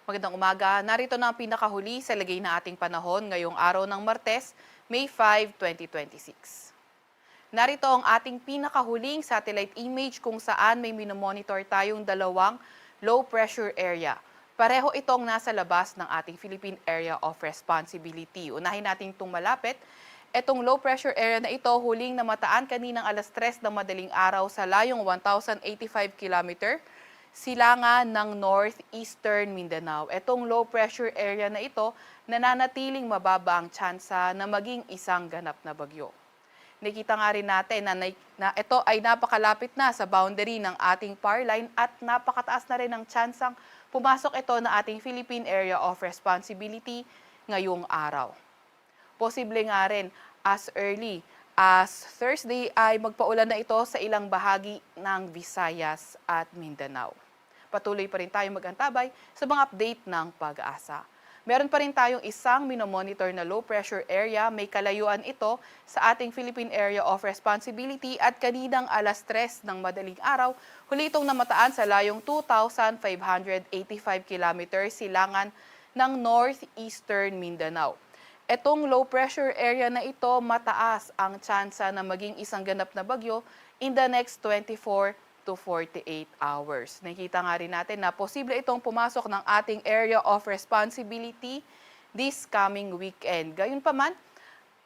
Magandang umaga. Narito na ang pinakahuli sa lagay na ating panahon ngayong araw ng Martes, May 5, 2026. Narito ang ating pinakahuling satellite image kung saan may minomonitor tayong dalawang low pressure area. Pareho itong nasa labas ng ating Philippine Area of Responsibility. Unahin natin itong malapit. Itong low pressure area na ito huling namataan kaninang alas 3 ng madaling araw sa layong 1,085 km silangan ng northeastern Mindanao. Itong low pressure area na ito nananatiling mababa ang tsansa na maging isang ganap na bagyo. Nakita nga rin natin na ito ay napakalapit na sa boundary ng ating power line at napakataas na rin ang tsansang pumasok ito na ating Philippine Area of Responsibility ngayong araw. Posible nga rin as early as Thursday ay magpaulan na ito sa ilang bahagi ng Visayas at Mindanao. Patuloy pa rin tayong mag-antabay sa mga update ng pag-asa. Meron pa rin tayong isang minomonitor na low pressure area. May kalayuan ito sa ating Philippine Area of Responsibility at kaninang alas 3 ng madaling araw, huli itong namataan sa layong 2,585 km silangan ng northeastern Mindanao. Etong low pressure area na ito, mataas ang tsansa na maging isang ganap na bagyo in the next 24 to 48 hours. Nakita nga rin natin na posible itong pumasok ng ating area of responsibility this coming weekend. Gayunpaman,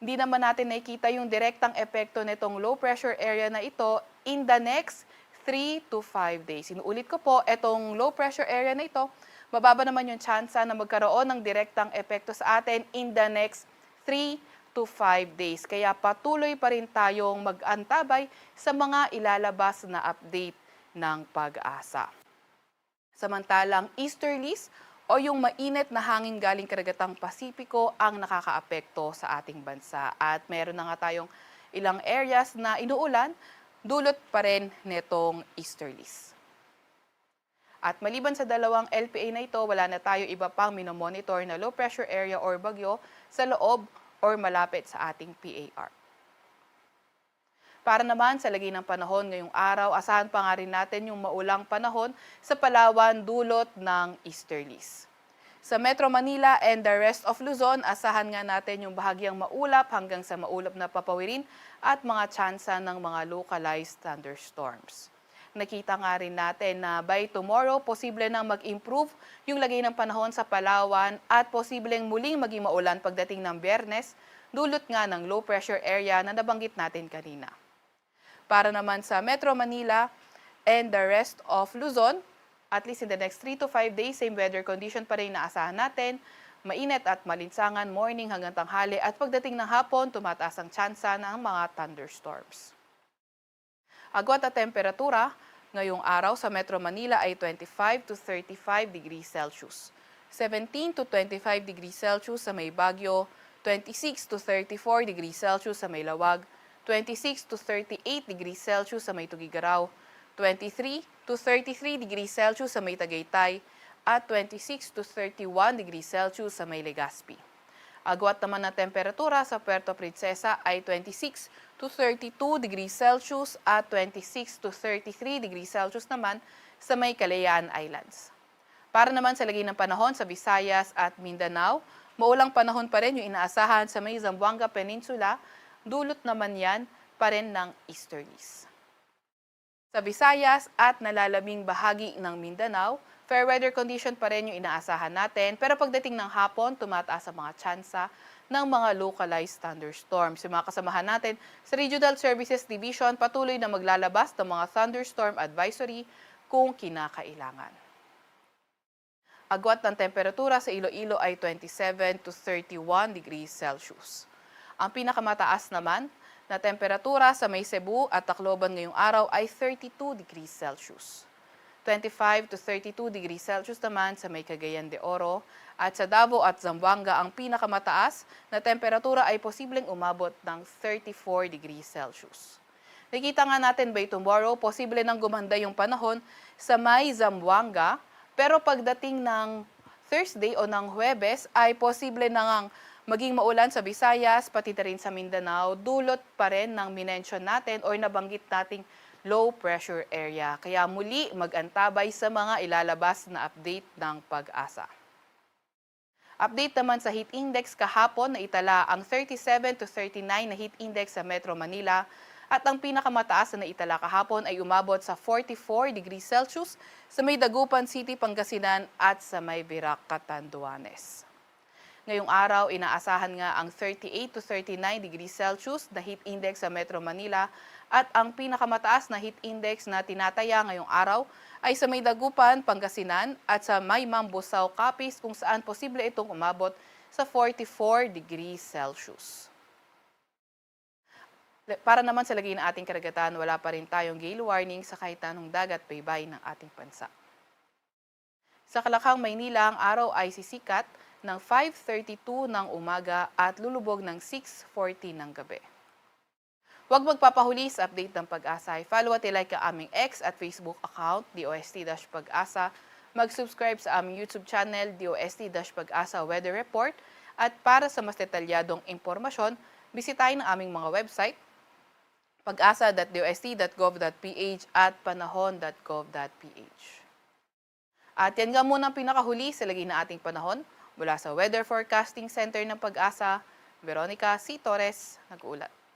hindi naman natin nakikita yung direktang epekto nitong low pressure area na ito in the next 3 to 5 days. Inuulit ko po, itong low pressure area na ito, mababa naman yung tsansa na magkaroon ng direktang epekto sa atin in the next 3 to 5 days. Kaya patuloy pa rin tayong mag-antabay sa mga ilalabas na update ng pag-asa. Samantalang easterlies o yung mainit na hangin galing karagatang Pasipiko ang nakakaapekto sa ating bansa. At meron na nga tayong ilang areas na inuulan, dulot pa rin netong easterlies. At maliban sa dalawang LPA na ito, wala na tayo iba pang minomonitor na low pressure area or bagyo sa loob or malapit sa ating PAR. Para naman sa lagay ng panahon ngayong araw, asahan pa nga rin natin yung maulang panahon sa Palawan dulot ng easterlies. Sa Metro Manila and the rest of Luzon, asahan nga natin yung bahagyang maulap hanggang sa maulap na papawirin at mga tsansa ng mga localized thunderstorms. Nakita nga rin natin na by tomorrow, posible nang mag-improve yung lagay ng panahon sa Palawan at posibleng muling maging maulan pagdating ng Biyernes, dulot nga ng low pressure area na nabanggit natin kanina. Para naman sa Metro Manila and the rest of Luzon, at least in the next 3 to 5 days, same weather condition pa rin na asahan natin. Mainit at malinsangan morning hanggang tanghali at pagdating ng hapon, tumataas ang tsansa ng mga thunderstorms. Agwat at temperatura ngayong araw sa Metro Manila ay 25 to 35 degrees Celsius. 17 to 25 degrees Celsius sa may Baguio, 26 to 34 degrees Celsius sa may Lawag, 26 to 38 degrees Celsius sa may Tugigaraw, 23 to 33 degrees Celsius sa may Tagaytay, at 26 to 31 degrees Celsius sa may Legazpi. Agwat naman na temperatura sa Puerto Princesa ay 26 to 32 degrees Celsius at 26 to 33 degrees Celsius naman sa may Kalayaan Islands. Para naman sa lagay ng panahon sa Visayas at Mindanao, maulang panahon pa rin yung inaasahan sa may Zamboanga Peninsula, dulot naman yan pa rin ng easterlies. Sa Visayas at nalalaming bahagi ng Mindanao, fair weather condition pa rin yung inaasahan natin, pero pagdating ng hapon, tumataas ang mga tsansa ng mga localized thunderstorms. Yung mga kasamahan natin sa Regional Services Division, patuloy na maglalabas ng mga thunderstorm advisory kung kinakailangan. Agwat ng temperatura sa Iloilo ay 27 to 31 degrees Celsius. Ang pinakamataas naman na temperatura sa may Cebu at Tacloban ngayong araw ay 32 degrees Celsius. 25 to 32 degrees Celsius naman sa may Cagayan de Oro at sa Davao at Zamboanga ang pinakamataas na temperatura ay posibleng umabot ng 34 degrees Celsius. Nakita nga natin by tomorrow, posible nang gumanda yung panahon sa may Zamboanga, pero pagdating ng Thursday o ng Huwebes ay posible nang maging maulan sa Visayas, pati na rin sa Mindanao, dulot pa rin ng minention natin o nabanggit nating low pressure area. Kaya muli mag-antabay sa mga ilalabas na update ng pag-asa. Update naman sa heat index kahapon na itala ang 37 to 39 na heat index sa Metro Manila at ang pinakamataas na naitala kahapon ay umabot sa 44 degrees Celsius sa may Dagupan City, Pangasinan at sa may Virac, Catanduanes. Ngayong araw, inaasahan nga ang 38 to 39 degrees Celsius na heat index sa Metro Manila at ang pinakamataas na heat index na tinataya ngayong araw ay sa may Dagupan, Pangasinan at sa may Mambusaw, Capiz kung saan posible itong umabot sa 44 degrees Celsius. Para naman sa lagay ng ating karagatan, wala pa rin tayong gale warning sa kahit anong dagat baybay ng ating bansa. Sa Kalakang, Maynila, ang araw ay sisikat ng 5:32 ng umaga at lulubog ng 6:40 ng gabi. Huwag magpapahuli sa update ng Pag-asa. Follow at like ang aming X at Facebook account, DOST-Pag-asa. Mag-subscribe sa aming YouTube channel, DOST-Pag-asa Weather Report. At para sa mas detalyadong impormasyon, bisitahin ang aming mga website, pag-asa.dost.gov.ph at panahon.gov.ph. At yan nga muna ang pinakahuli sa lagay na ating panahon. Mula sa Weather Forecasting Center ng Pag-asa, Veronica C. Torres, nag-uulat.